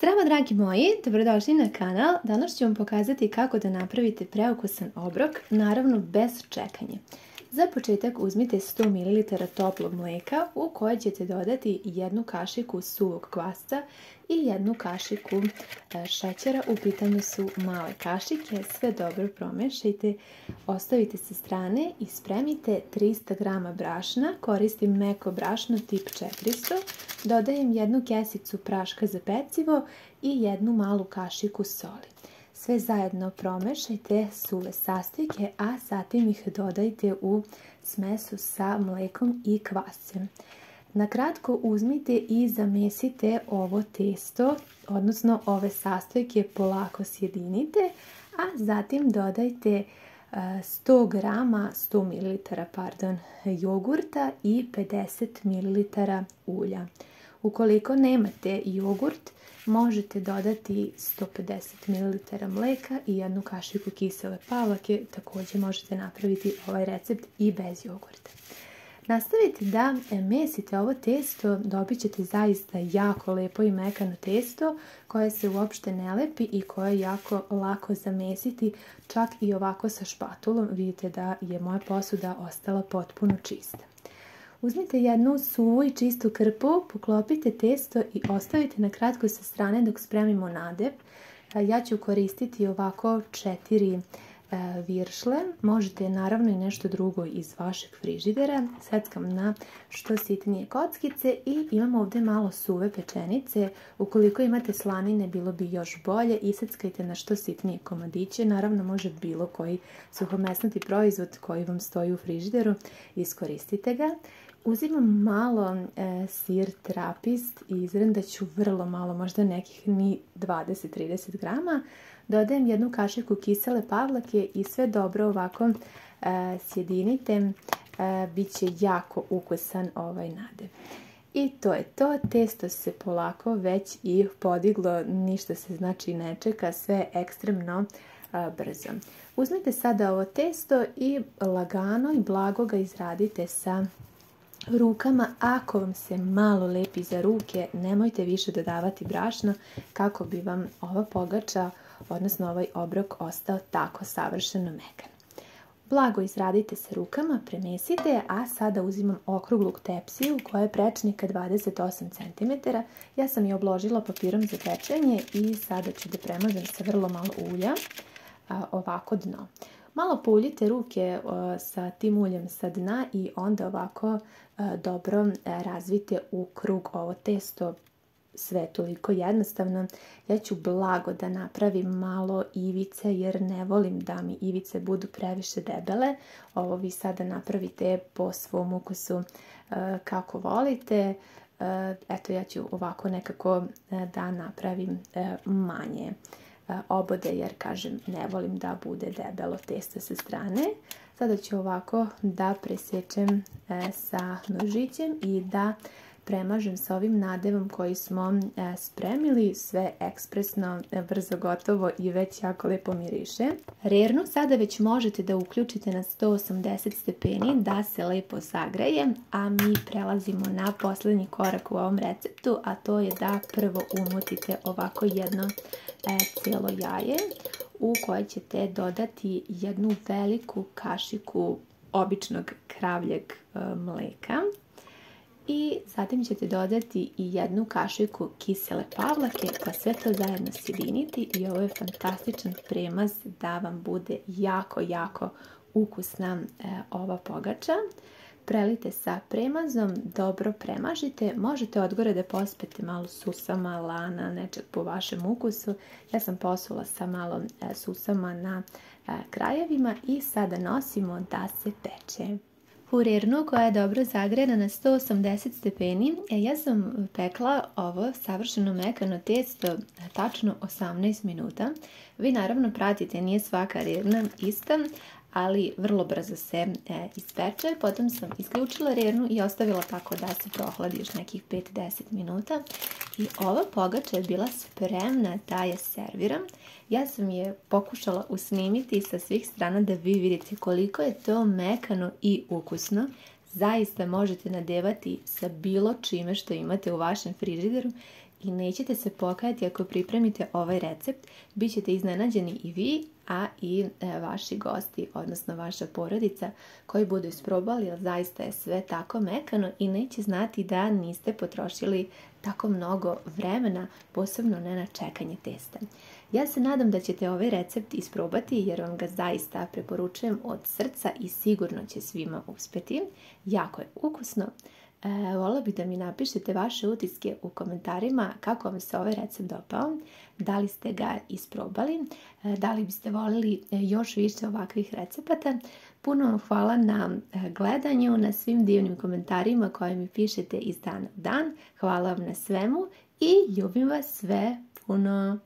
Zdravo dragi moji, dobrodošli na kanal. Danas ću vam pokazati kako da napravite preukusan obrok, naravno bez čekanja. Za početak uzmite 100 ml toplog mlijeka u koje ćete dodati jednu kašiku suvog kvasca i jednu kašiku šećera. U pitanju su male kašike, sve dobro promešajte, ostavite sa strane i spremite 300 g brašna. Koristim meko brašno tip 400. Dodajem jednu kesicu praška za pecivo i jednu malu kašiku soli. Sve zajedno promešajte suve sastojke, a zatim ih dodajte u smesu sa mlekom i kvascem. Nakratko uzmite i zamesite ovo testo, odnosno ove sastojke polako sjedinite, a zatim dodajte 100 ml jogurta i 50 ml ulja. Ukoliko nemate jogurt, možete dodati 150 ml mleka i jednu kašiku kisele pavlake. Također možete napraviti ovaj recept i bez jogurta. Nastavite da mesite ovo testo, dobit ćete zaista jako lepo i mekano testo koje se uopšte ne lepi i koje je jako lako zamesiti, čak i ovako sa špatulom. Vidite da je moja posuda ostala potpuno čista. Uzmite jednu suvu i čistu krpu, poklopite testo i ostavite na kratko sa strane dok spremimo nadev. Ja ću koristiti ovako 4 viršle, možete naravno i nešto drugo iz vašeg frižidera. Seckam na što sitnije kockice i imam ovdje malo suve pečenice. Ukoliko imate slanine, bilo bi još bolje. Iseckajte na što sitnije komadiće, naravno može bilo koji suhomesnati proizvod koji vam stoji u frižideru, iskoristite ga. Uzimam malo sir trapist i izrendat ću vrlo malo, možda nekih ni 20-30 g. Dodajem jednu kašiku kisele pavlake i sve dobro ovako sjedinite. Biće jako ukusan ovaj nadev. I to je to, testo se polako već i podiglo, ništa se znači ne čeka, sve je ekstremno brzo. Uzmite sada ovo testo i lagano i blago ga izradite sa rukama. Ako vam se malo lepi za ruke, nemojte više dodavati brašno kako bi vam ova pogača, odnosno ovaj obrok, ostao tako savršeno mekan. Blago izradite sa rukama, premesite, a sada uzimam okruglog tepsiju koja je prečnika 28 cm. Ja sam je obložila papirom za pečenje i sada ću da premažem sa vrlo malo ulja, ovako dno. Malo pouljite ruke sa tim uljem sa dna i onda ovako dobro razvijte u krug ovo testo. Sve je toliko jednostavno. Ja ću blago da napravim malo ivice jer ne volim da mi ivice budu previše debele. Ovo vi sada napravite po svom ukusu kako volite. Eto, ja ću ovako nekako da napravim manje obode jer kažem ne volim da bude debelo testo sa strane. Sada ću ovako da presječem sa nožićem i da premažem sa ovim nadevom koji smo spremili. Sve ekspresno, brzo gotovo i već jako lepo miriše. Rernu sada već možete da uključite na 180 stepeni da se lepo zagreje, a mi prelazimo na posljednji korak u ovom receptu, a to je da prvo umutite ovako jedno cijelo jaje u koje ćete dodati jednu veliku kašiku običnog kravljeg mleka. I zatim ćete dodati i jednu kašiku kisele pavlake, pa sve to zajedno sjediniti i ovo je fantastičan premaz da vam bude jako ukusna ova pogača. Prelite sa premazom, dobro premažite, možete odgore da pospete malo susama, lana, nečeg po vašem ukusu. Ja sam posula sa malo susama na krajevima i sada nosimo da se peče. U rernu koja je dobro zagrejana na 180 stepeni, ja sam pekla ovo savršeno mekano testo tačno 18 minuta. Vi naravno pratite, nije svaka rerna ista, ali vrlo brzo se ispeče. Potom sam isključila rernu i ostavila tako da se prohladi još nekih 5-10 minuta. I ova pogača je bila spremna da je serviram. Ja sam je pokušala usnimiti sa svih strana da vi vidite koliko je to mekano i ukusno. Zaista možete nadevati sa bilo čime što imate u vašem frižideru i nećete se pokajati ako pripremite ovaj recept. Bićete iznenađeni i vi, a i vaši gosti, odnosno vaša porodica koji budu isprobali, jer zaista je sve tako mekano i neće znati da niste potrošili tako mnogo vremena, posebno ne na čekanje testa. Ja se nadam da ćete ovaj recept isprobati jer vam ga zaista preporučujem od srca i sigurno će svima uspjeti. Jako je ukusno. Voljela bih da mi napišete vaše utiske u komentarima kako vam se ovaj recept dopao, da li ste ga isprobali, da li biste voljeli još više ovakvih recepata. Puno vam hvala na gledanju, na svim divnim komentarima koje mi pišete iz dana u dan. Hvala vam na svemu i ljubim vas sve puno.